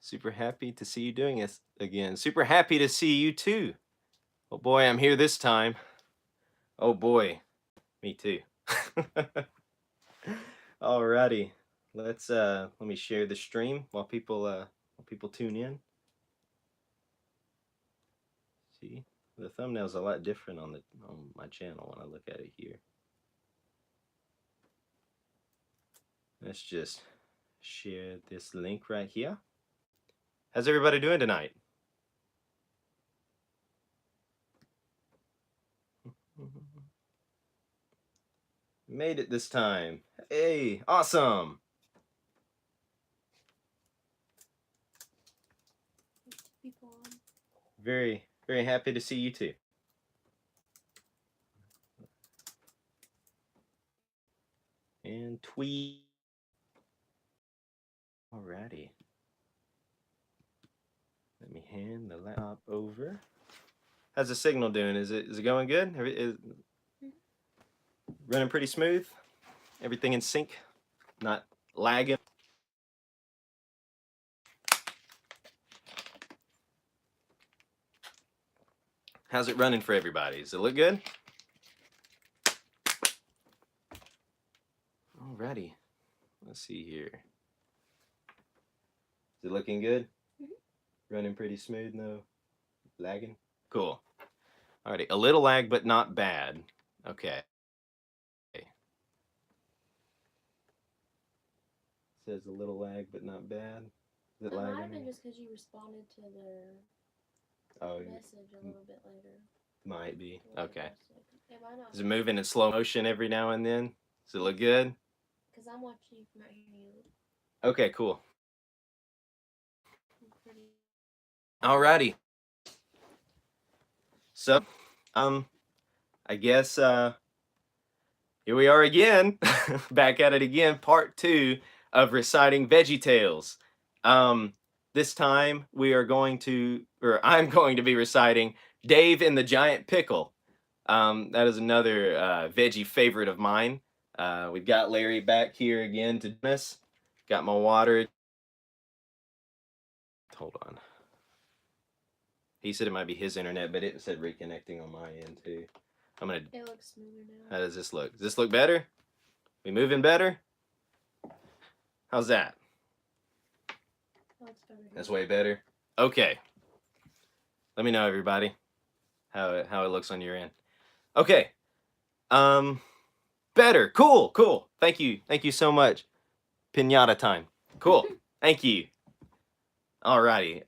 Super happy to see you doing this again. Super happy to see you too. Oh boy, I'm here this time. Oh boy, me too. Alrighty, let me share the stream while people tune in. See, the thumbnail's a lot different on my channel when I look at it here. Let's just share this link right here. How's everybody doing tonight? Made it this time. Hey, awesome. Very, very happy to see you too. And tweet. Alrighty. Let me hand the laptop over. How's the signal doing? Is it going good? Is running pretty smooth? Everything in sync? Not lagging? How's it running for everybody? Does it look good? Alrighty. Let's see here. Is it looking good? Running pretty smooth, no lagging? Cool. Alrighty, a little lag, but not bad. Okay. Says a little lag, but not bad. Is it lagging? Might have been just because you responded to their message a little bit later. Might be. Okay. Is it moving in slow motion every now and then? Does it look good? Because I'm watching you from out here. Okay, cool. Alrighty. So, I guess here we are again, back at it again, part 2 of reciting VeggieTales. This time we are going to, or I'm going to be reciting Dave and the Giant Pickle. That is another veggie favorite of mine. We've got Larry back here again to join us. Got my water. Hold on. He said it might be his internet, but it said reconnecting on my end too. It looks smoother now. How does this look? Does this look better? We moving better? How's that? Looks better. That's way better. Okay. Let me know, everybody, how it looks on your end. Okay. Better. Cool. Thank you so much. Pinata time. Cool. Thank you. Alrighty.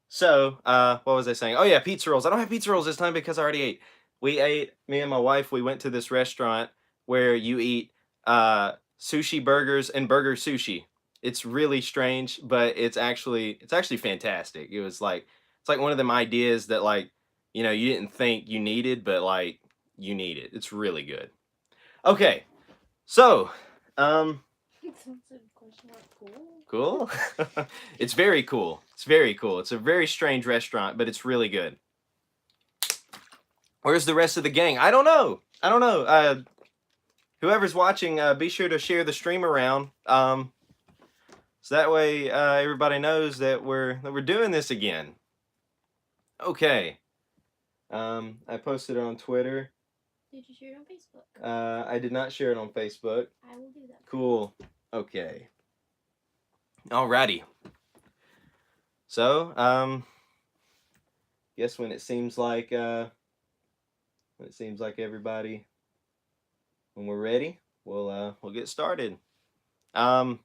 So, what was I saying? Oh yeah, pizza rolls. I don't have pizza rolls this time because I already ate. Me and my wife, we went to this restaurant where you eat sushi burgers and burger sushi. It's really strange, but it's actually fantastic. It's like one of them ideas that, like, you didn't think you needed, but like you need it. It's really good. Okay. So, cool. It's very cool. It's very cool. It's a very strange restaurant, but it's really good. Where's the rest of the gang? I don't know. Whoever's watching, be sure to share the stream around, so that way everybody knows that we're doing this again. Okay. I posted it on Twitter. Did you share it on Facebook? I did not share it on Facebook. I will do that. Cool. Okay. Alrighty. So, guess when it seems like everybody, when we're ready, we'll get started. Yeah,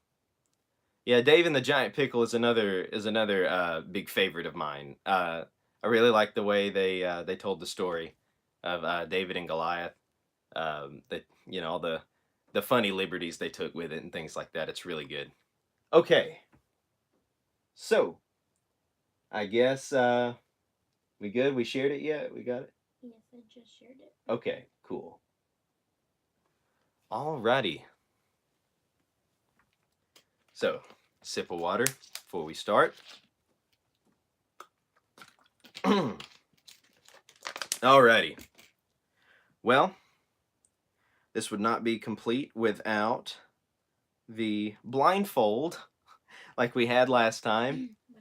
Dave and the Giant Pickle is another big favorite of mine. I really like the way they told the story of David and Goliath. All the funny liberties they took with it and things like that. It's really good. Okay. So, I guess we good? We shared it yet? We got it? Yes, I just shared it. Okay, cool. Alrighty. So, sip of water before we start. Alrighty. Well, this would not be complete without the blindfold like we had last time. My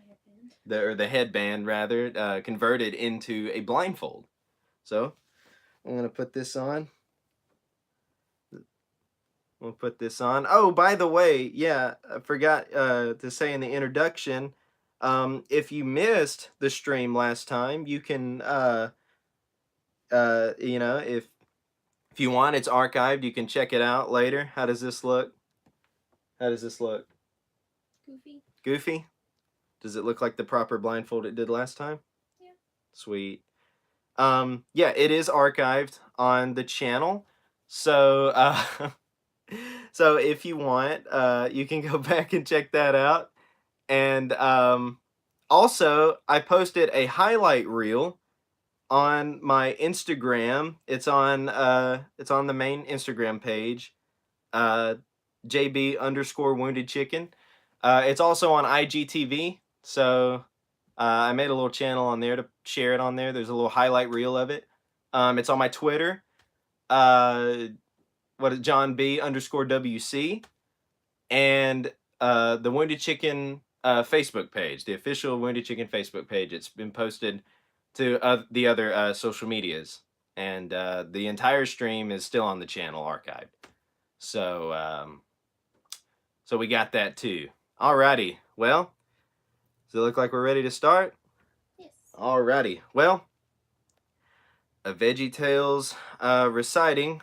headband. The headband rather, converted into a blindfold. So I'm gonna put this on. We'll put this on. Oh, by the way, yeah, I forgot to say in the introduction. If you missed the stream last time, you can, if you want, it's archived. You can check it out later. How does this look? How does this look? Goofy. Goofy? Does it look like the proper blindfold it did last time? Yeah. Sweet. Yeah, it is archived on the channel. So, so if you want, you can go back and check that out. And also, I posted a highlight reel on my Instagram. It's on the main Instagram page, uh, JB underscore wounded chicken. It's also on IGTV. So I made a little channel on there to share it on there. There's a little highlight reel of it. It's on my Twitter. What is John B underscore WC, and the Wounded Chicken Facebook page, the official Wounded Chicken Facebook page. It's been posted to the other social medias, and the entire stream is still on the channel archived. So we got that too. Alrighty, well, does it look like we're ready to start? Yes. Alrighty, well, a VeggieTales reciting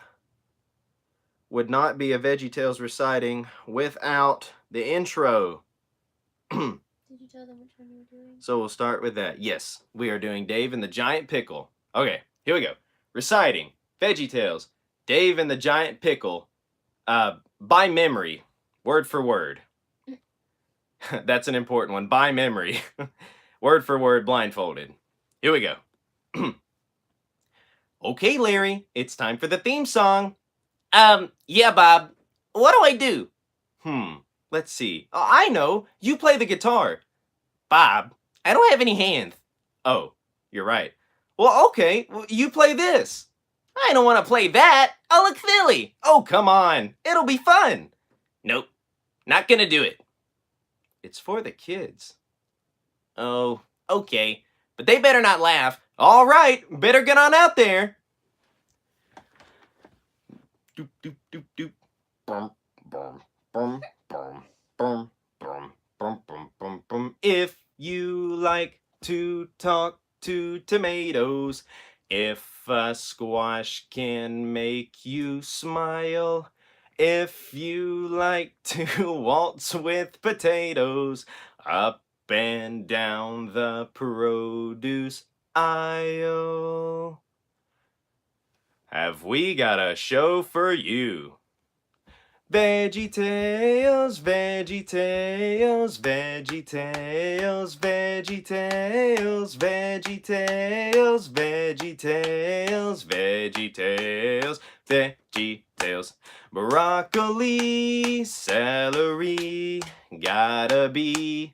would not be a VeggieTales reciting without the intro. Did you tell them which one you were doing? So we'll start with that. Yes, we are doing Dave and the Giant Pickle. Okay, here we go. Reciting VeggieTales, Dave and the Giant Pickle, by memory, word for word. That's an important one. By memory, word for word, blindfolded. Here we go. Okay, Larry, it's time for the theme song. Yeah, Bob. What do I do? Let's see. Oh, I know. You play the guitar. Bob, I don't have any hands. Oh, you're right. Well, okay. Well, you play this. I don't want to play that. I'll look silly. Oh, come on. It'll be fun. Nope. Not gonna do it. It's for the kids. Oh, okay. But they better not laugh. All right. Better get on out there. Doop, doop, doop, doop. Bum, bum, bum, bum, bum, bum, bum, bum, bum, bum. If you like to talk to tomatoes, if a squash can make you smile, if you like to waltz with potatoes, up and down the produce aisle, have we got a show for you. VeggieTales, VeggieTales, VeggieTales, VeggieTales, VeggieTales, VeggieTales, VeggieTales, VeggieTales. Broccoli, celery, gotta be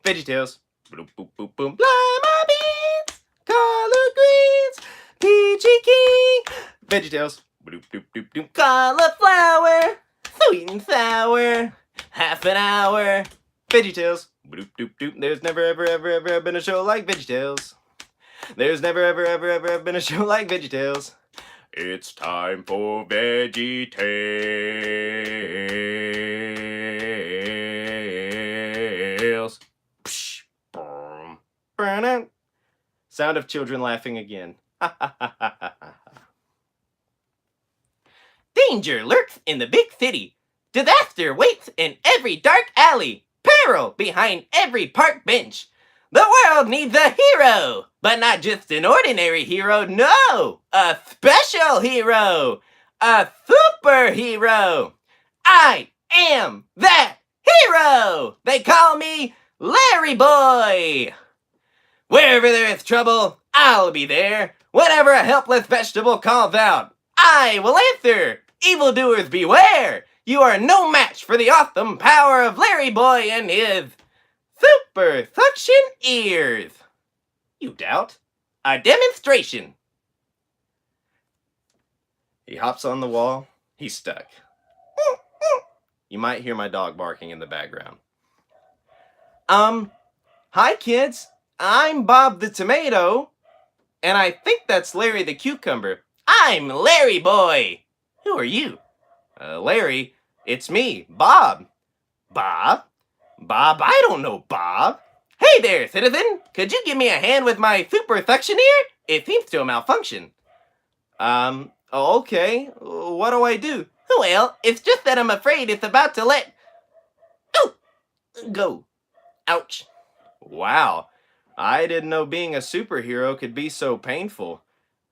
VeggieTales. Boop, boop, boop, boop. Lima beans, collard greens, peachy keen, VeggieTales. Doop, doop, doop, doop. Cauliflower, sweet and sour, half an hour, VeggieTales. Doop, doop, doop. There's never ever ever ever been a show like VeggieTales. There's never ever ever ever been a show like VeggieTales. It's time for VeggieTales. Psh, boom, burn. Sound of children laughing again. Danger lurks in the big city. Disaster waits in every dark alley. Peril behind every park bench. The world needs a hero, but not just an ordinary hero, no! A special hero! A superhero! I am that hero! They call me Larry Boy! Wherever there is trouble, I'll be there. Whenever a helpless vegetable calls out, I will answer. Evildoers beware! You are no match for the awesome power of Larry Boy and his super suction ears. You doubt? A demonstration. He hops on the wall. He's stuck. You might hear my dog barking in the background. Hi kids, I'm Bob the Tomato, and I think that's Larry the Cucumber. I'm Larry Boy. Who are you? Larry, it's me, Bob. Bob? Bob, I don't know Bob. Hey there, citizen. Could you give me a hand with my super suctioneer? It seems to malfunction. Okay. What do I do? Well, it's just that I'm afraid it's about to let go. Ouch. Wow. I didn't know being a superhero could be so painful.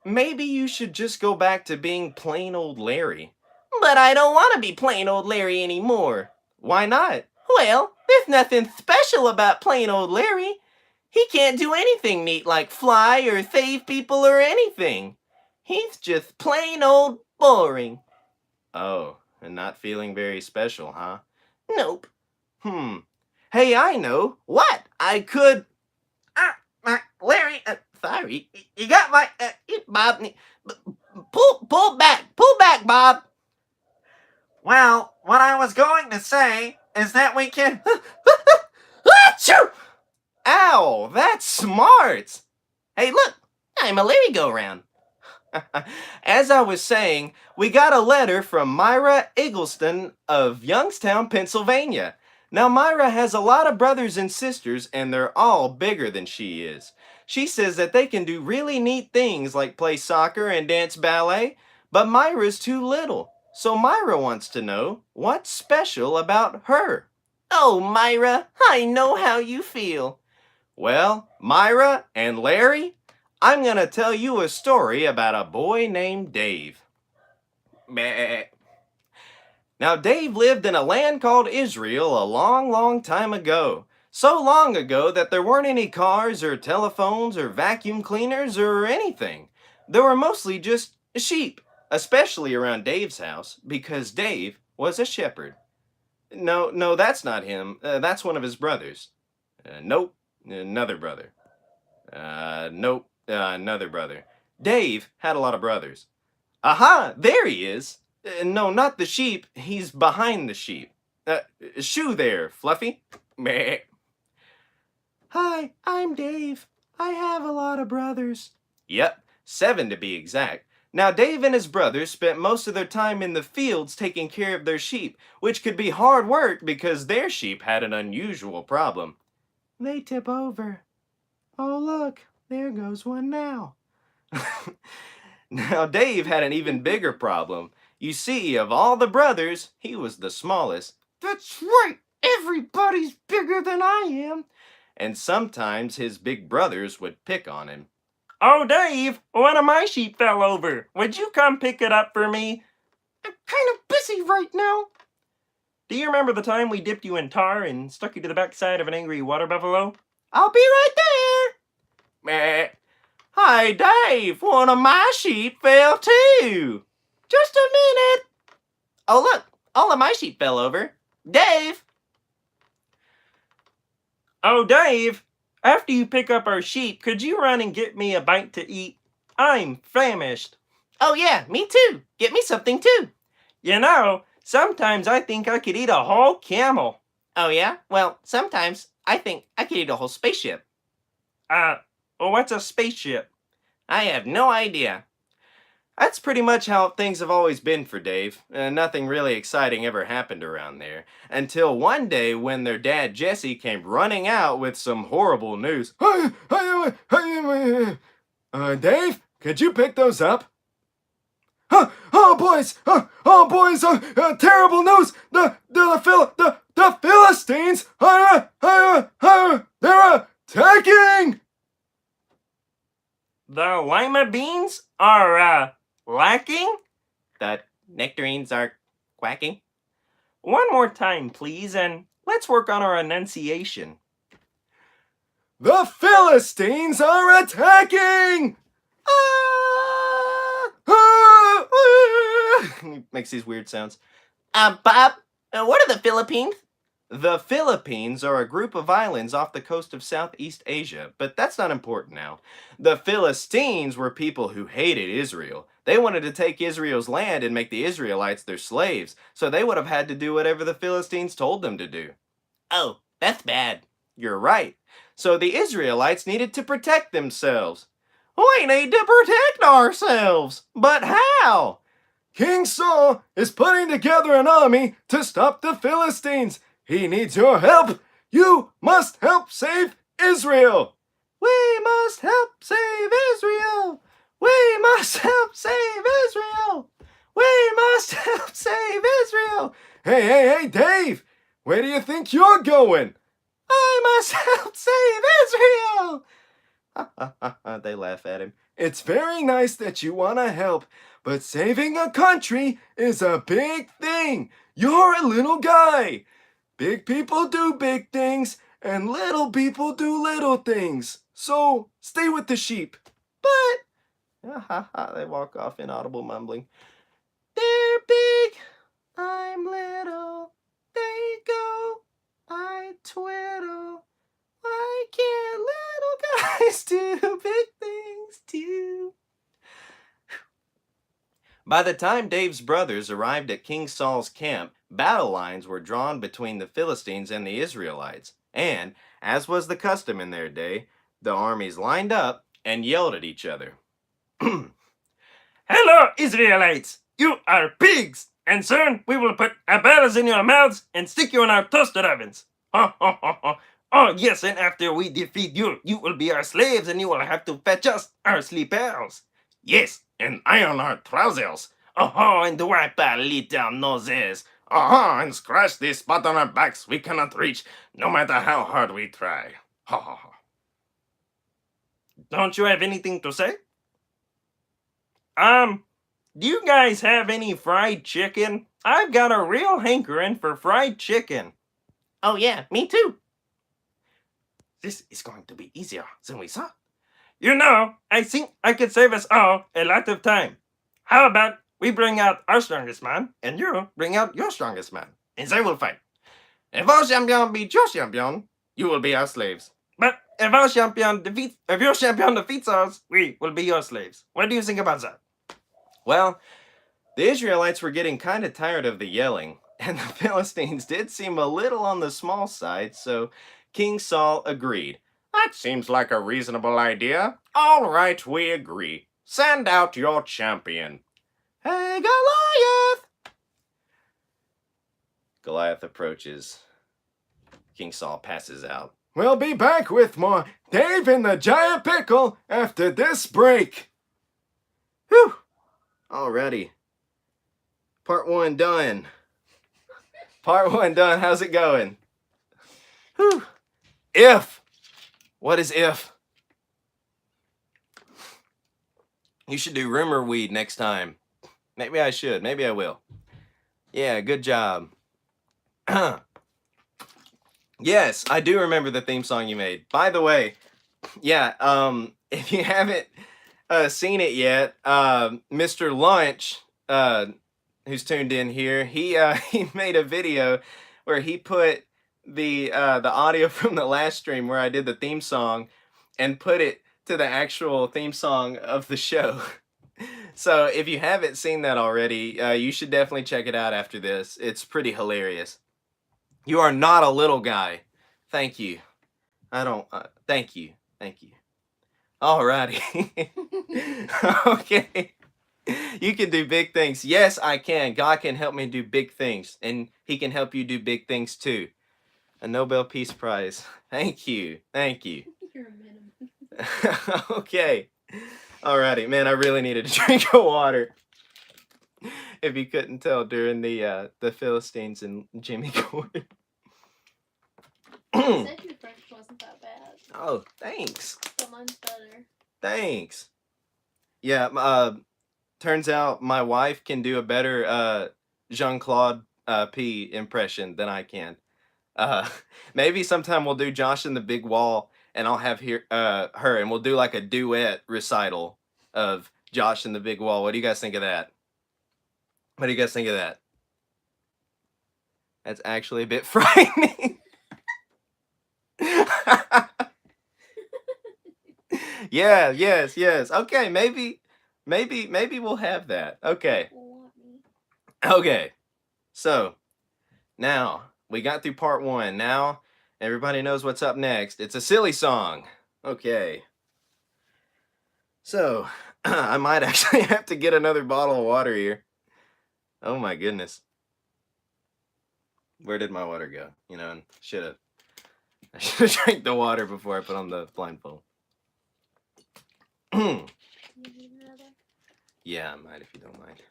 Maybe you should just go back to being plain old Larry. But I don't want to be plain old Larry anymore. Why not? Well, there's nothing special about plain old Larry. He can't do anything neat like fly or save people or anything. He's just plain old boring. Oh, and not feeling very special, huh? Nope. Hey, I know. What? I could. Larry, sorry. You got my. Bob. Pull back, Bob. Well, what I was going to say is that we can. Achoo! Ow, that's smart. Hey, look, I'm a merry-go-round. As I was saying, we got a letter from Myra Eggleston of Youngstown, Pennsylvania. Now, Myra has a lot of brothers and sisters, and they're all bigger than she is. She says that they can do really neat things like play soccer and dance ballet, but Myra's too little. So Myra wants to know what's special about her. Oh, Myra, I know how you feel. Well, Myra and Larry, I'm going to tell you a story about a boy named Dave. Now, Dave lived in a land called Israel a long, long time ago. So long ago that there weren't any cars or telephones or vacuum cleaners or anything. There were mostly just sheep, especially around Dave's house, because Dave was a shepherd. No, that's not him. That's one of his brothers. Nope, another brother. Nope, another brother. Dave had a lot of brothers. Aha, there he is. No, not the sheep. He's behind the sheep. Shoo there, Fluffy. Meh. Hi, I'm Dave. I have a lot of brothers. Yep, 7 to be exact. Now, Dave and his brothers spent most of their time in the fields taking care of their sheep, which could be hard work because their sheep had an unusual problem. They tip over. Oh, look, there goes one now. Now, Dave had an even bigger problem. You see, of all the brothers, he was the smallest. That's right! Everybody's bigger than I am! And sometimes his big brothers would pick on him. Oh, Dave, one of my sheep fell over. Would you come pick it up for me? I'm kind of busy right now. Do you remember the time we dipped you in tar and stuck you to the backside of an angry water buffalo? I'll be right there. Meh. Hi, Dave, one of my sheep fell too. Just a minute. Oh, look, all of my sheep fell over. Dave! Oh, Dave, after you pick up our sheep, could you run and get me a bite to eat? I'm famished. Oh, yeah, me too. Get me something too. You know, sometimes I think I could eat a whole camel. Oh, yeah? Well, sometimes I think I could eat a whole spaceship. Well, what's a spaceship? I have no idea. That's pretty much how things have always been for Dave. Nothing really exciting ever happened around there. Until one day when their dad Jesse came running out with some horrible news. Dave, could you pick those up? Oh, boys! Terrible news! The Philistines they're attacking! The lima beans are, lacking? The nectarines are quacking? One more time, please, and let's work on our enunciation. The Philistines are attacking! Makes these weird sounds. Bob, what are the Philippines? The Philippines are a group of islands off the coast of Southeast Asia, but that's not important now. The Philistines were people who hated Israel. They wanted to take Israel's land and make the Israelites their slaves, so they would have had to do whatever the Philistines told them to do. Oh, that's bad. You're right. So the Israelites needed to protect themselves. We need to protect ourselves. But how? King Saul is putting together an army to stop the Philistines. He needs your help. You must help save Israel. We must help save Israel. We must help save Israel. We must help save Israel. Hey, Dave. Where do you think you're going? I must help save Israel. They laugh at him. It's very nice that you want to help, but saving a country is a big thing. You're a little guy. Big people do big things, and little people do little things. So stay with the sheep. But they walk off, inaudible mumbling. They're big, I'm little. They go, I twiddle. Why can't little guys do big things too? By the time Dave's brothers arrived at King Saul's camp, battle lines were drawn between the Philistines and the Israelites, and, as was the custom in their day, the armies lined up and yelled at each other. Hello, Israelites! You are pigs! And soon we will put our bells in your mouths and stick you in our toaster ovens. Oh, yes, and after we defeat you, you will be our slaves and you will have to fetch us our sleepers. Yes, and iron our trousers. And wipe our little noses. And scratch this spot on our backs we cannot reach, no matter how hard we try. Don't you have anything to say? Do you guys have any fried chicken? I've got a real hankering for fried chicken. Oh yeah, me too. This is going to be easier than we thought. You know, I think I could save us all a lot of time. How about we bring out our strongest man, and you bring out your strongest man, and they will fight. If our champion beats your champion, you will be our slaves. But if your champion defeats us, we will be your slaves. What do you think about that? Well, the Israelites were getting kind of tired of the yelling, and the Philistines did seem a little on the small side, so King Saul agreed. That seems like a reasonable idea. All right, we agree. Send out your champion. Hey, Goliath! Goliath approaches. King Saul passes out. We'll be back with more Dave and the Giant Pickle after this break. Whew! Alrighty. Part 1 done. Part 1 done. How's it going? Whew. If. What is if? You should do rumor weed next time. Maybe I should. Maybe I will. Yeah, good job. Yes, I do remember the theme song you made. By the way, yeah, if you haven't seen it yet, Mr. Lunch, who's tuned in here, he he made a video where he put the audio from the last stream where I did the theme song and put it to the actual theme song of the show. So if you haven't seen that already, you should definitely check it out after this. It's pretty hilarious. You are not a little guy. Thank you. I don't. Thank you. Thank you. Alrighty. Okay. You can do big things. Yes, I can. God can help me do big things, and He can help you do big things too. A Nobel Peace Prize. Thank you. Thank you. You're a minimum. Okay. Alrighty, man. I really needed a drink of water. If you couldn't tell during the Philistines and Jimmy Gordon. You said your French wasn't that bad. Oh, thanks. But mine's better. Thanks. Yeah, turns out my wife can do a better Jean-Claude P impression than I can. Maybe sometime we'll do Josh and the Big Wall, and I'll have her, and we'll do like a duet recital of Josh and the Big Wall. What do you guys think of that? What do you guys think of that? That's actually a bit frightening. Yeah, yes. Okay, maybe we'll have that. Okay. Okay. So, now we got through part 1. Now Everybody knows what's up next. It's a silly song. Okay. So, I might actually have to get another bottle of water here. Oh my goodness. Where did my water go? You know, I should have drank the water before I put on the blindfold. Yeah, I might if you don't mind.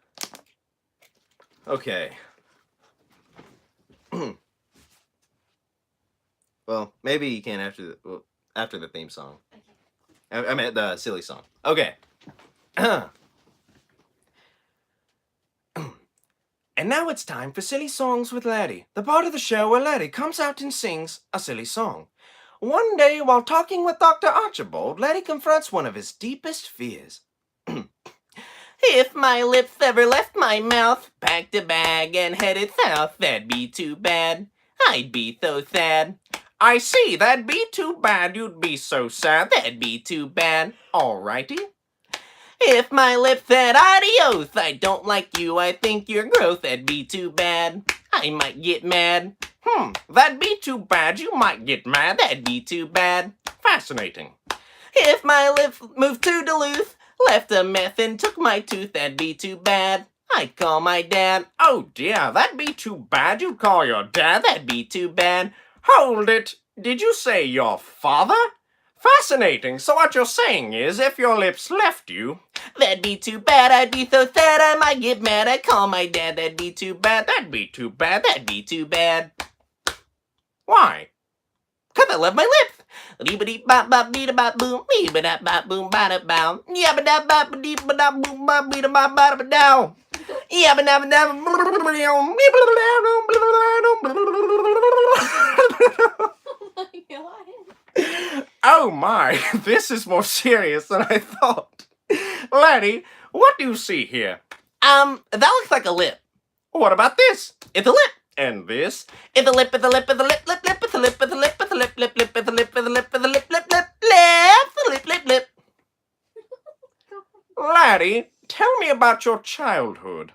Okay. Well, maybe you can after the theme song. Okay. I meant the silly song. Okay. And now it's time for Silly Songs with Laddie, the part of the show where Laddie comes out and sings a silly song. One day, while talking with Dr. Archibald, Laddie confronts one of his deepest fears. If my lips ever left my mouth, packed a bag and headed south, that'd be too bad. I'd be so sad. I see, that'd be too bad. You'd be so sad. That'd be too bad. Alrighty. If my lips said adios, I don't like you, I think you're gross, that'd be too bad. I might get mad. That'd be too bad. You might get mad. That'd be too bad. Fascinating. If my lips moved to Duluth, left a mess and took my tooth, that'd be too bad. I'd call my dad. Oh dear, that'd be too bad. You'd call your dad. That'd be too bad. Hold it. Did you say your father? Fascinating. So what you're saying is, if your lips left you, that'd be too bad. I'd be so sad I might get mad. I'd call my dad. That'd be too bad. That'd be too bad. That'd be too bad. Why? 'Cause I love my lips. Leebity bop bop beat bop boom, leebada bop boom bada bow, yabba da bop deep da boom bop beat bop bada down. Yabba da da. Oh my, this is more serious than I thought. Laddie, what do you see here? That looks like a lip. What about this? It's a lip. And this? It's a lip, it's a lip, it's a lip, lip, lip, it's a lip, it's a lip, it's a lip, lip, lip, it's a lip, it's a lip, it's a lip, lip, lip, lip, lip, lip. Laddie, tell me about your childhood.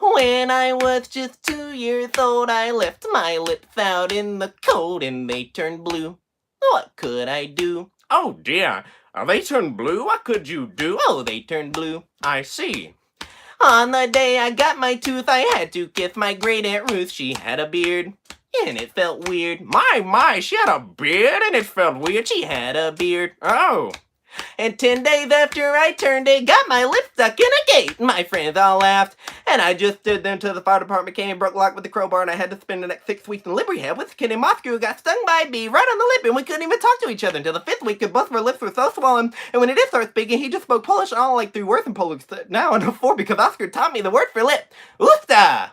When I was just 2 years old, I left my lips out in the cold and they turned blue. What could I do? Oh dear, they turned blue? What could you do? Oh, they turned blue. I see. On the day I got my tooth, I had to kiss my great Aunt Ruth. She had a beard, and it felt weird. My, she had a beard, and it felt weird. She had a beard. Oh. And 10 days after I turned 8, got my lip stuck in a gate. My friends all laughed, and I just stood there until the fire department came and broke lock with the crowbar, and I had to spend the next 6 weeks in library rehab with Kenny Moscow, who got stung by a bee right on the lip, and we couldn't even talk to each other until the 5th week, because both of our lips were so swollen, and when he did start speaking, he just spoke Polish all like 3 words in Polish now and before, because Oscar taught me the word for lip. Usta!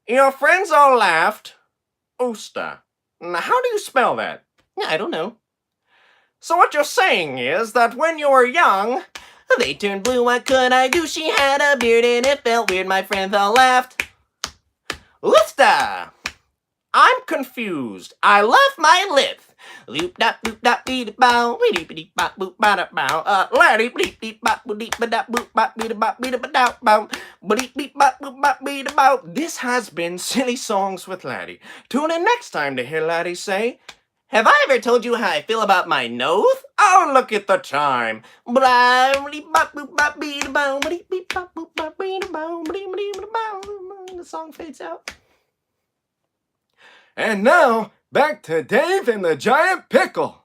Your friends all laughed. Usta. Now, how do you spell that? I don't know. So what you're saying is that when you were young, they turned blue. What could I do? She had a beard and it felt weird. My friends all laughed. Usta! I'm confused. I love my lips. Loop dop boop dop beep bow, beep beep bop boop bada bow. Laddie beep beep bop boop beep bop boop bop beep bop beep bop bow, beep beep bop boop bop beep bow. This has been Silly Songs with Laddie. Tune in next time to hear Laddie say, have I ever told you how I feel about my nose? Oh, look at the time. The song fades out. And now, back to Dave and the Giant Pickle.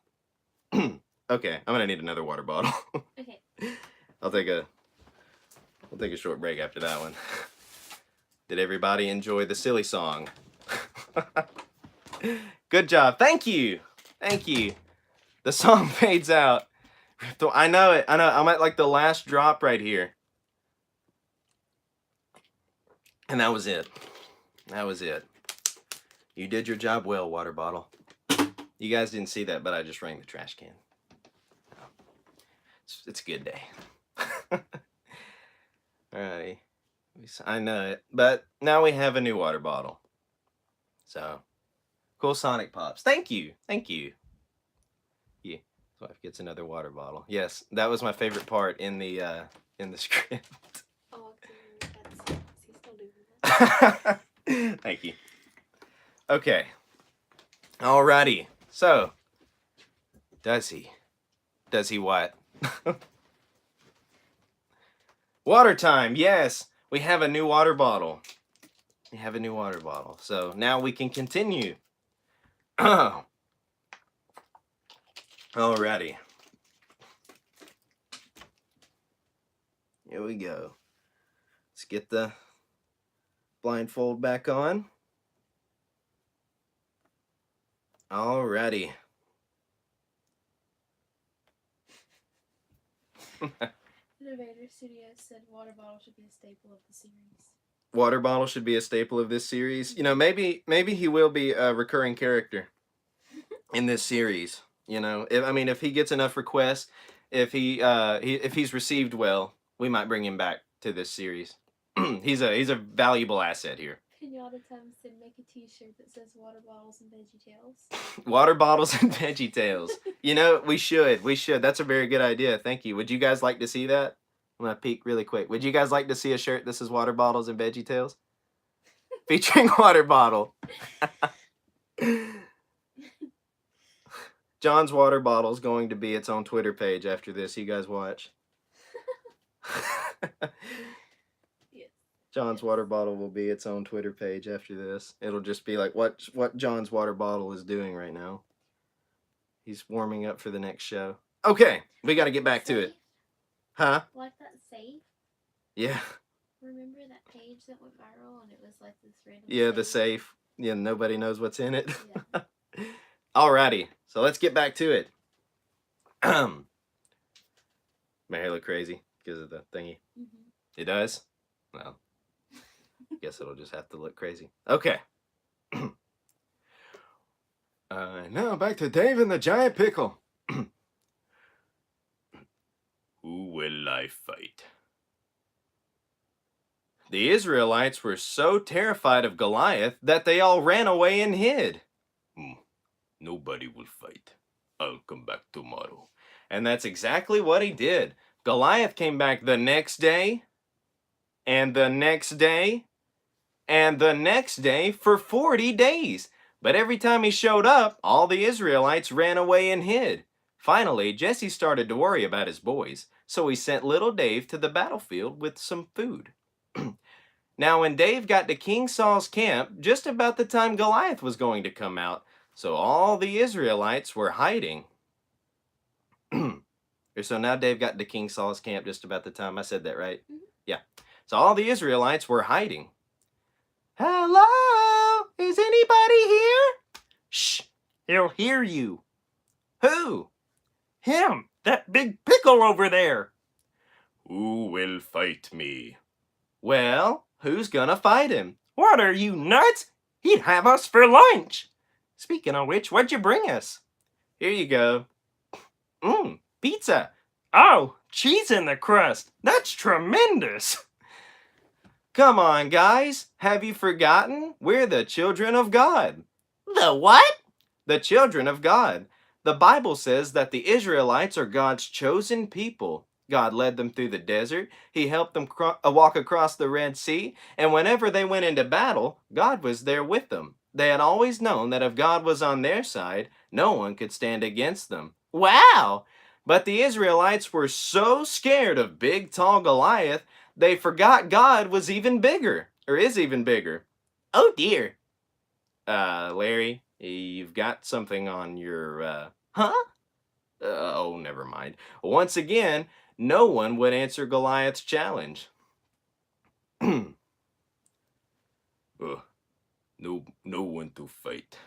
Okay, I'm gonna need another water bottle. Okay. I'll take a short break after that one. Did everybody enjoy the silly song? Good job. Thank you. Thank you. The song fades out. I know it. I know. I'm at like the last drop right here. And that was it. That was it. You did your job well, water bottle. You guys didn't see that, but I just rang the trash can. It's a good day. Alrighty. I know it. But now we have a new water bottle. So, cool Sonic Pops. Thank you. Thank you. Yeah. So wife gets another water bottle. Yes, that was my favorite part in the script. Oh, he's still doing that. Thank you. Okay. Alrighty. So, does he? Does he what? Water time. Yes, we have a new water bottle. We have a new water bottle. So now we can continue. Alrighty. Here we go. Let's get the blindfold back on. Alrighty. Innovator Studios said water bottle should be a staple of the series. Water bottle should be a staple of this series. You know, maybe he will be a recurring character in this series. You know, if he gets enough requests, if he's received well, we might bring him back to this series. he's a valuable asset here. Pinata Time said make a t-shirt that says water bottles and VeggieTales. Water bottles and VeggieTales. You know, we should. That's a very good idea. Thank you. Would you guys like to see that? I'm gonna peek really quick. Would you guys like to see a shirt that says water bottles and VeggieTales? Featuring water bottle. John's water bottle is going to be its own Twitter page after this. You guys watch. John's water bottle will be its own Twitter page after this. It'll just be like what John's water bottle is doing right now. He's warming up for the next show. Okay, we got to get back to it. Huh? Like that safe? Yeah. Remember that page that went viral and it was like this random Yeah, the safe. Yeah, nobody knows what's in it. Yeah. Alrighty, so let's get back to it. My hair look crazy because of the thingy. Mm-hmm. It does? Well, guess it'll just have to look crazy. Okay. Now back to Dave and the Giant Pickle. Who will I fight? The Israelites were so terrified of Goliath that they all ran away and hid. Nobody will fight. I'll come back tomorrow. And that's exactly what he did. Goliath came back the next day, and the next day, and the next day for 40 days. But every time he showed up, all the Israelites ran away and hid. Finally, Jesse started to worry about his boys, so he sent little Dave to the battlefield with some food. Now, when Dave got to King Saul's camp, just about the time Goliath was going to come out, so all the Israelites were hiding. So now Dave got to King Saul's camp just about the time. I said that right? Mm-hmm. Yeah. So all the Israelites were hiding. Hello? Is anybody here? Shh. He'll hear you. Who? Him. That big pickle over there. Who will fight me? Well, who's gonna fight him? What, are you nuts? He'd have us for lunch. Speaking of which, what'd you bring us? Here you go. Pizza. Oh, cheese in the crust. That's tremendous. Come on, guys. Have you forgotten? We're the children of God. The what? The children of God. The Bible says that the Israelites are God's chosen people. God led them through the desert. He helped them walk across the Red Sea. And whenever they went into battle, God was there with them. They had always known that if God was on their side, no one could stand against them. Wow! But the Israelites were so scared of big, tall Goliath, they forgot God was even bigger, or is even bigger. Oh dear. Larry, you've got something on your, huh? Oh, never mind. Once again, no one would answer Goliath's challenge. No one to fight.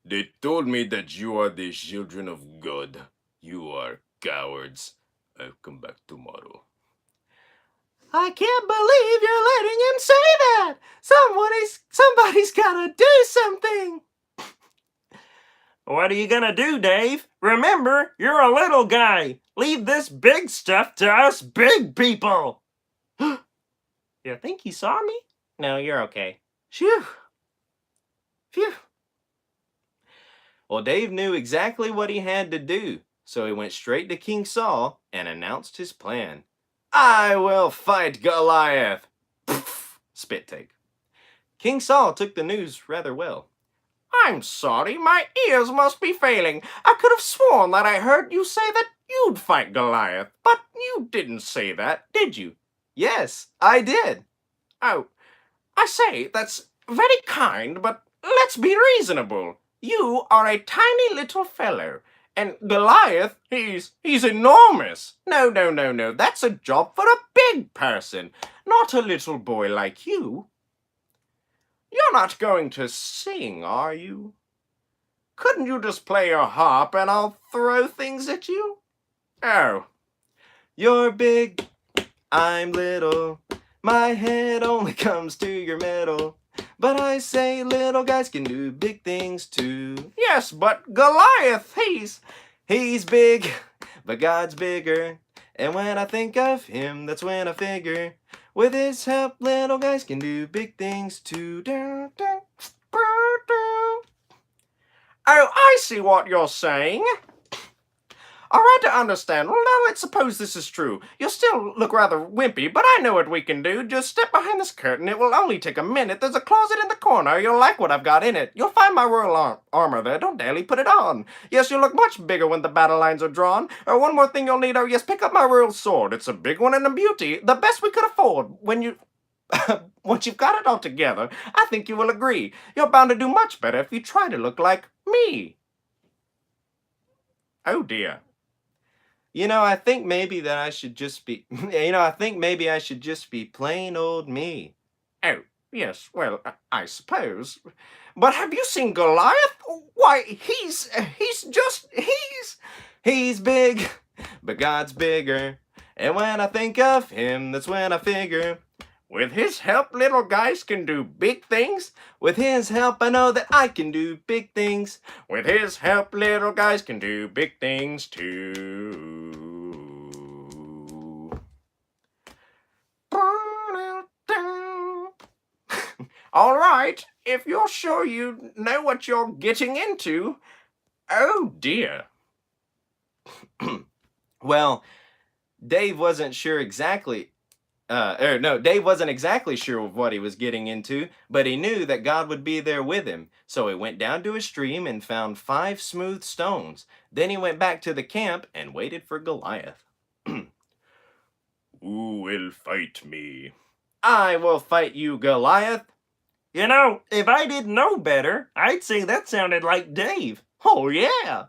They told me that you are the children of God. You are cowards. I'll come back tomorrow. I can't believe you're letting him say that! Somebody's gotta do something! What are you gonna do, Dave? Remember, you're a little guy. Leave this big stuff to us big people. You think he saw me? No, you're okay. Phew. Phew. Well, Dave knew exactly what he had to do, so he went straight to King Saul and announced his plan. I will fight Goliath. Spit take. King Saul took the news rather well. I'm sorry, my ears must be failing. I could have sworn that I heard you say that you'd fight Goliath, but you didn't say that, did you? Yes, I did. Oh, I say, that's very kind, but let's be reasonable. You are a tiny little fellow, and Goliath, he's enormous. No, no, no, no, that's a job for a big person, not a little boy like you. You're not going to sing, are you? Couldn't you just play your harp and I'll throw things at you? Oh, you're big, I'm little. My head only comes to your middle. But I say little guys can do big things too. Yes, but Goliath, he's big, but God's bigger. And when I think of him, that's when I figure, with his help, little guys can do big things too. Oh, I see what you're saying. All right to understand. Well, now let's suppose this is true. You'll still look rather wimpy, but I know what we can do. Just step behind this curtain. It will only take a minute. There's a closet in the corner. You'll like what I've got in it. You'll find my royal armor there. Don't daily put it on. Yes, you'll look much bigger when the battle lines are drawn. Or one more thing you'll need. Oh, yes, pick up my royal sword. It's a big one and a beauty. The best we could afford. Once you've got it all together, I think you will agree. You're bound to do much better if you try to look like me. Oh, dear. I think maybe that I should just be, I think maybe I should just be plain old me. Oh, yes, well, I suppose. But have you seen Goliath? Why, he's big, but God's bigger. And when I think of him, that's when I figure, with his help, little guys can do big things. With his help, I know that I can do big things. With his help, little guys can do big things too. All right, if you're sure you know what you're getting into. Oh, dear. Well, Dave wasn't sure exactly. Dave wasn't exactly sure of what he was getting into, but he knew that God would be there with him. So he went down to a stream and found 5 smooth stones. Then he went back to the camp and waited for Goliath. Who will fight me? I will fight you, Goliath. If I didn't know better, I'd say that sounded like Dave. Oh, yeah.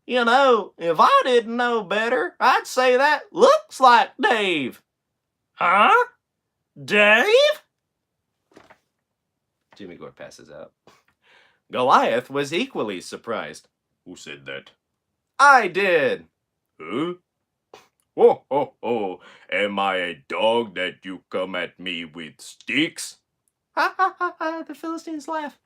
If I didn't know better, I'd say that looks like Dave. Huh? Dave? Jimmy Gore passes out. Goliath was equally surprised. Who said that? I did. Huh? Oh, oh, oh. Am I a dog that you come at me with sticks? Ha ha ha ha, the Philistines laugh.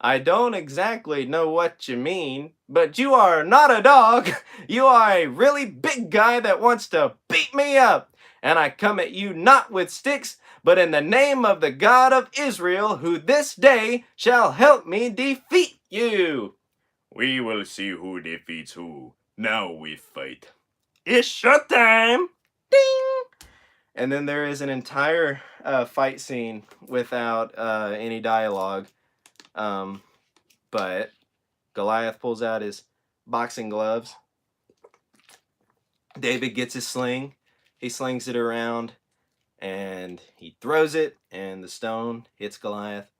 I don't exactly know what you mean, but you are not a dog. You are a really big guy that wants to beat me up. And I come at you not with sticks, but in the name of the God of Israel, who this day shall help me defeat you. We will see who defeats who. Now we fight. It's showtime! Ding! And then there is an entire fight scene without any dialogue. But Goliath pulls out his boxing gloves. David gets his sling. He slings it around and he throws it, and the stone hits Goliath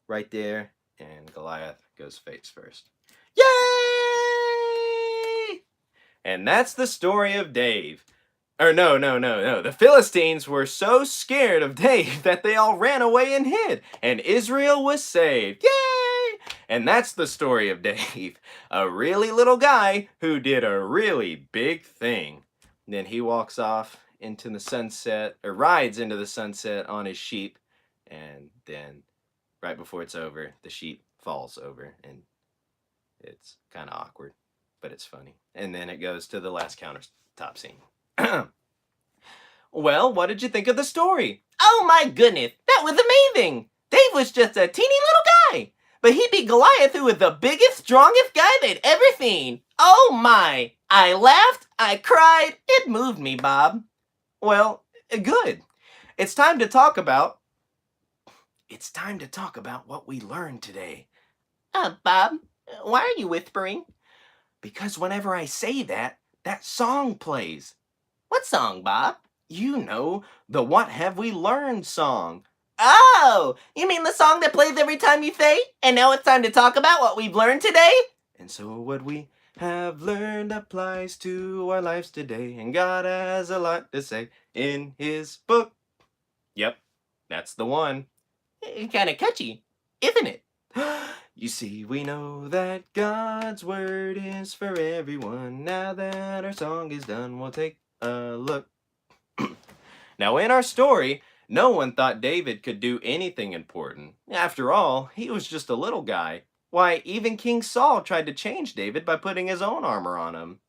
right there, and Goliath goes face first. Yay! And that's the story of Dave. Or no. The Philistines were so scared of Dave that they all ran away and hid, and Israel was saved. Yay! And that's the story of Dave, a really little guy who did a really big thing. And then he walks off into the sunset, or rides into the sunset on his sheep, and then right before it's over, the sheep falls over, and it's kind of awkward, but it's funny. And then it goes to the last countertop scene. Well, what did you think of the story? Oh my goodness, that was amazing! Dave was just a teeny little guy, but he beat Goliath, who was the biggest, strongest guy they'd ever seen. Oh my! I laughed, I cried, it moved me, Bob. Well, good. It's time to talk about what we learned today. Bob, why are you whispering? Because whenever I say that, that song plays. What song, Bob? You know, the What Have We Learned song. Oh, you mean the song that plays every time you say, and now it's time to talk about what we've learned today? And so what we have learned applies to our lives today, and God has a lot to say in his book. Yep, that's the one. Kind of catchy, isn't it? You see, we know that God's word is for everyone. Now that our song is done, we'll take a look. Now, in our story, no one thought David could do anything important. After all, he was just a little guy. Why, even King Saul tried to change David by putting his own armor on him.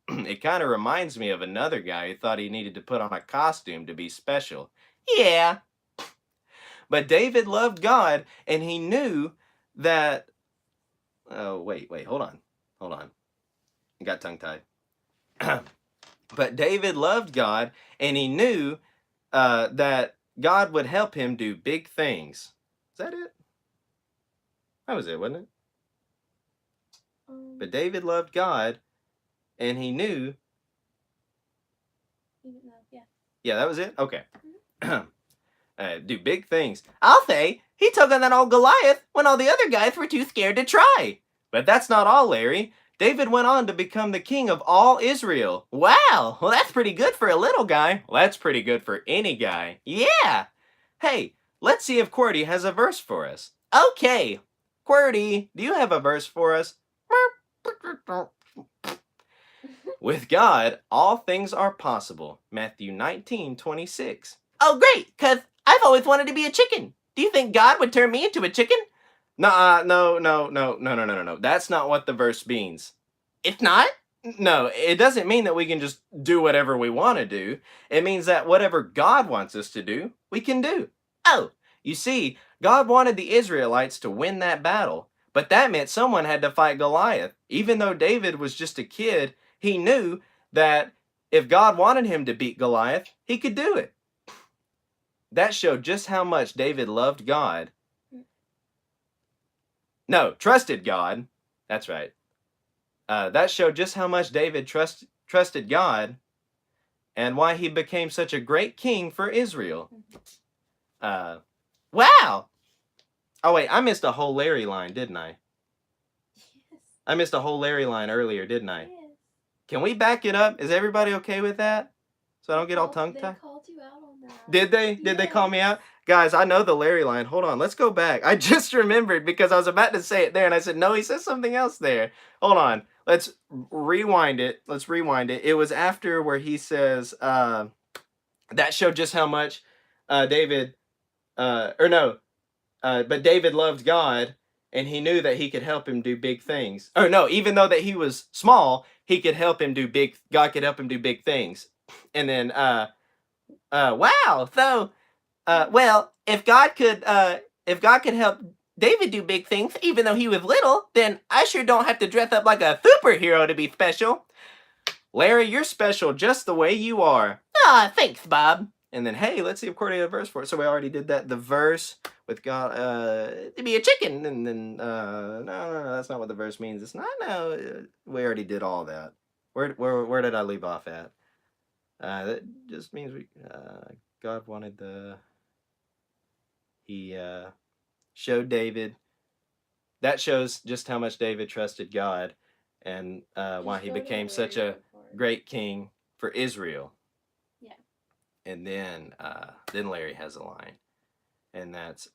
It kind of reminds me of another guy who thought he needed to put on a costume to be special. Yeah, but David loved God, and he knew that. Oh, wait, hold on. I got tongue tied. But David loved God, and he knew that God would help him do big things. Is that it? That was it, wasn't it? But David loved God, and he knew. Yeah. Yeah, that was it? Okay. Do big things. I'll say, he took on that old Goliath when all the other guys were too scared to try. But that's not all, Larry. David went on to become the king of all Israel. Wow, well that's pretty good for a little guy. Well, that's pretty good for any guy. Yeah. Hey, let's see if QWERTY has a verse for us. Okay. QWERTY, do you have a verse for us? With God, all things are possible. Matthew 19:26. Oh, great, because I've always wanted to be a chicken. Do you think God would turn me into a chicken? No. That's not what the verse means. It's not? No, it doesn't mean that we can just do whatever we want to do. It means that whatever God wants us to do, we can do. Oh, you see, God wanted the Israelites to win that battle, but that meant someone had to fight Goliath. Even though David was just a kid, he knew that if God wanted him to beat Goliath, he could do it. That showed just how much David loved God. No, trusted God. That's right. That showed just how much David trusted God and why he became such a great king for Israel. Wow! Oh, wait, I missed a whole Larry line, didn't I? Yes. I missed a whole Larry line earlier, didn't I? Yes. Can we back it up? Is everybody okay with that? So I don't get all tongue-tied? They called you out on that. Did they? Did they call me out? Guys, I know the Larry line. Hold on, let's go back. I just remembered because I was about to say it there and I said, no, he says something else there. Hold on. Let's rewind it. It was after where he says, that showed just how much David, but David loved God and he knew that he could help him do big things. Oh no, even though that he was small, he could help him do big, God could help him do big things. And then, wow, so, well, if God could help David do big things, even though he was little, then I sure don't have to dress up like a superhero to be special. Larry, you're special just the way you are. Ah, thanks, Bob. And then, hey, let's see if Cordy had a verse for it. So we already did that. The verse with God, to be a chicken. And then, no, that's not what the verse means. It's not, no, we already did all that. Where did I leave off at? That just means God wanted he showed David. That shows just how much David trusted God and why he became such a great king for Israel. Yeah. And then Larry has a line. And that's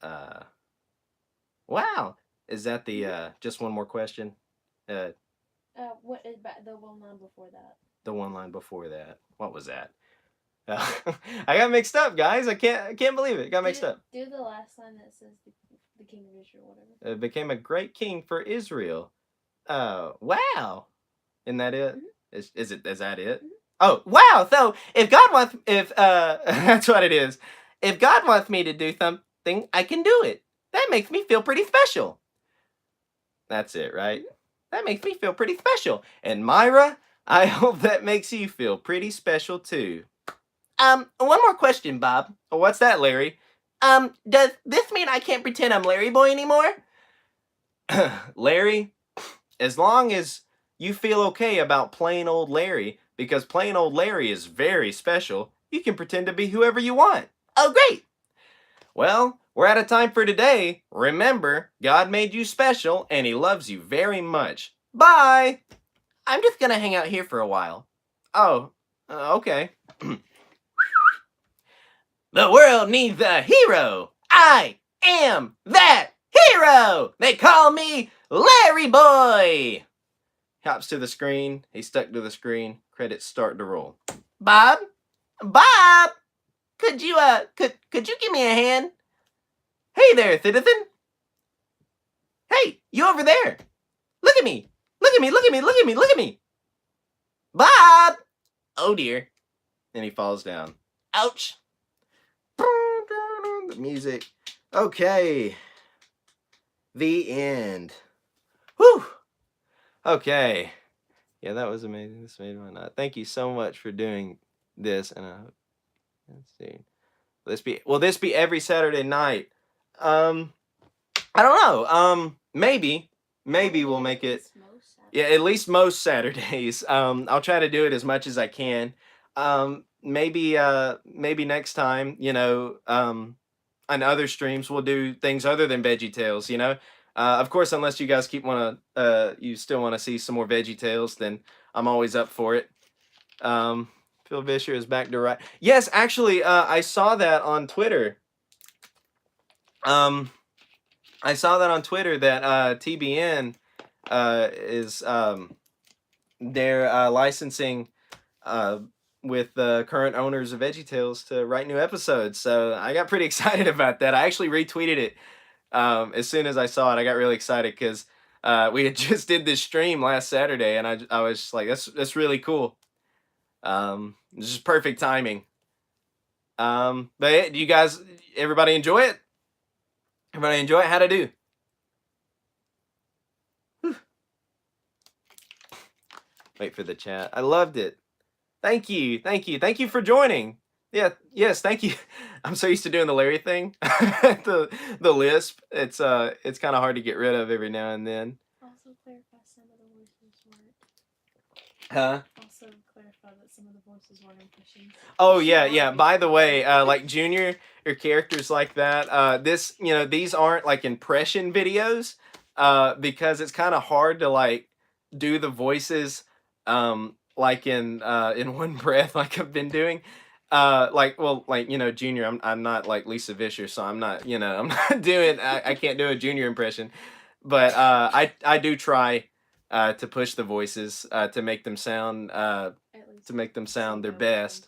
wow. Is that the just one more question? What is the one line before that? The one line before that. What was that? I got mixed up, guys. I can't believe it. Got mixed up. Do the last line that says the king of Israel, whatever. It became a great king for Israel. Wow. Isn't that it? Mm-hmm. Is that it? Mm-hmm. Oh, wow. So if God wants, that's what it is. If God wants me to do something, I can do it. That makes me feel pretty special. That's it, right? That makes me feel pretty special. And Myra, I hope that makes you feel pretty special too. One more question, Bob. What's that, Larry? Does this mean I can't pretend I'm Larry Boy anymore? Larry, as long as you feel okay about plain old Larry, because plain old Larry is very special, you can pretend to be whoever you want. Oh, great! Well, we're out of time for today. Remember, God made you special and He loves you very much. Bye! I'm just gonna hang out here for a while. Oh, okay. The world needs a hero. I am that hero. They call me Larry Boy. Hops to the screen. He's stuck to the screen. Credits start to roll. Bob? Bob? Could you give me a hand? Hey there, citizen. Hey, you over there. Look at me. Look at me, look at me, look at me, look at me. Bob! Oh dear. And he falls down. Ouch. The music. Okay. The end. Whew. Okay. Yeah, that was amazing. This made my night. Thank you so much for doing this. And let's see. Will this be every Saturday night? I don't know. Maybe we'll make it. Yeah, at least most Saturdays. I'll try to do it as much as I can. Maybe next time, on other streams we'll do things other than VeggieTales, of course, unless you guys you still want to see some more VeggieTales, then I'm always up for it. Phil Vischer is back to right. Yes, actually, I saw that on Twitter. I saw that on Twitter that TBN is they're licensing with the current owners of VeggieTales to write new episodes. So I got pretty excited about that. I actually retweeted it as soon as I saw it. I got really excited because we had just did this stream last Saturday, and I was just like, that's really cool. This is perfect timing. But hey, do you guys, everybody enjoy it? Everybody enjoy it? How'd I do? Whew. Wait for the chat. I loved it. Thank you for joining. Yes, thank you. I'm so used to doing the Larry thing. the lisp. It's kind of hard to get rid of every now and then. Also clarify some of the voices weren't. Huh? Also clarify that some of the voices weren't impressions. Oh yeah. By the way, like Junior or characters like that, these aren't like impression videos, because it's kind of hard to like do the voices like in one breath, like I've been doing. Junior, I'm not like Lisa Vischer, so I'm not, I'm not doing, I can't do a Junior impression, but I do try to push the voices to make them sound their best.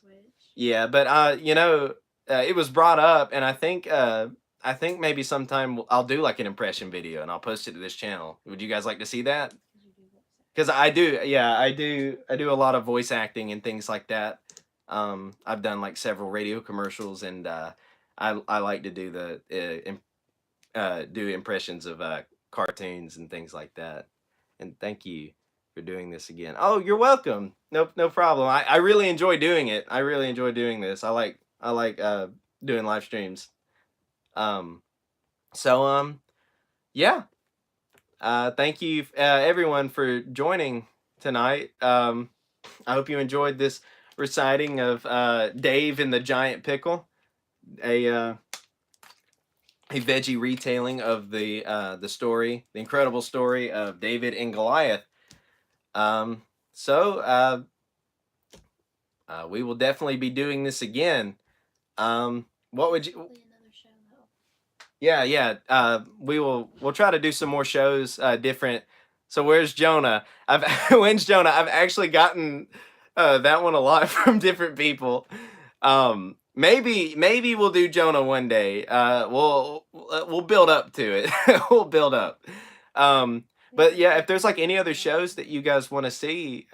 Yeah, but it was brought up, and I think maybe sometime I'll do like an impression video and I'll post it to this channel. Would you guys like to see that? Because I do a lot of voice acting and things like that. I've done like several radio commercials, and I like to do do impressions of cartoons and things like that. And thank you for doing this again. Oh, you're welcome. No problem. I really enjoy doing it. I really enjoy doing this. I like doing live streams. Yeah. Thank you everyone for joining tonight. I hope you enjoyed this reciting of Dave and the Giant Pickle, a veggie retelling of the incredible story of David and Goliath. We will definitely be doing this again. What would you? Yeah. We'll try to do some more shows, different. So where's Jonah? When's Jonah? I've actually gotten that one a lot from different people. Maybe we'll do Jonah one day. We'll build up to it. We'll build up. But yeah, if there's like any other shows that you guys want to see,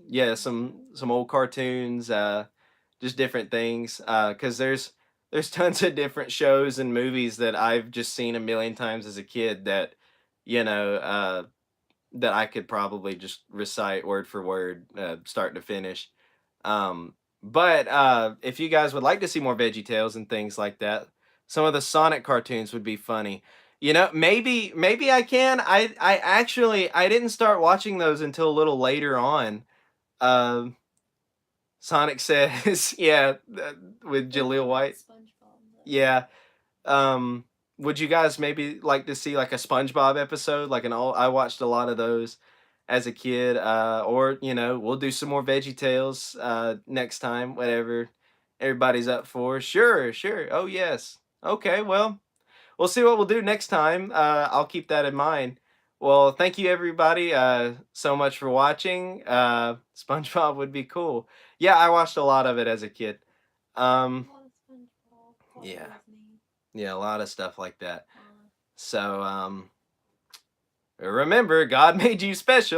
yeah, some old cartoons, just different things, because there's tons of different shows and movies that I've just seen a million times as a kid that, that I could probably just recite word for word, start to finish. But if you guys would like to see more VeggieTales and things like that, some of the Sonic cartoons would be funny. You know, maybe I can. I actually I didn't start watching those until a little later on. Um, Sonic says, yeah, with What Jaleel about White. SpongeBob though? Yeah. Um, would you guys maybe like to see like a SpongeBob episode? Like an old, I watched a lot of those as a kid. Or you know, we'll do some more VeggieTales next time, whatever everybody's up for. Sure, sure. Oh yes. Okay, well, we'll see what we'll do next time. I'll keep that in mind. Well, thank you everybody so much for watching. SpongeBob would be cool. Yeah, I watched a lot of it as a kid. Um, A lot of SpongeBob, a lot of yeah, Disney. yeah, a lot of stuff like that. Uh, So, remember, God made you special.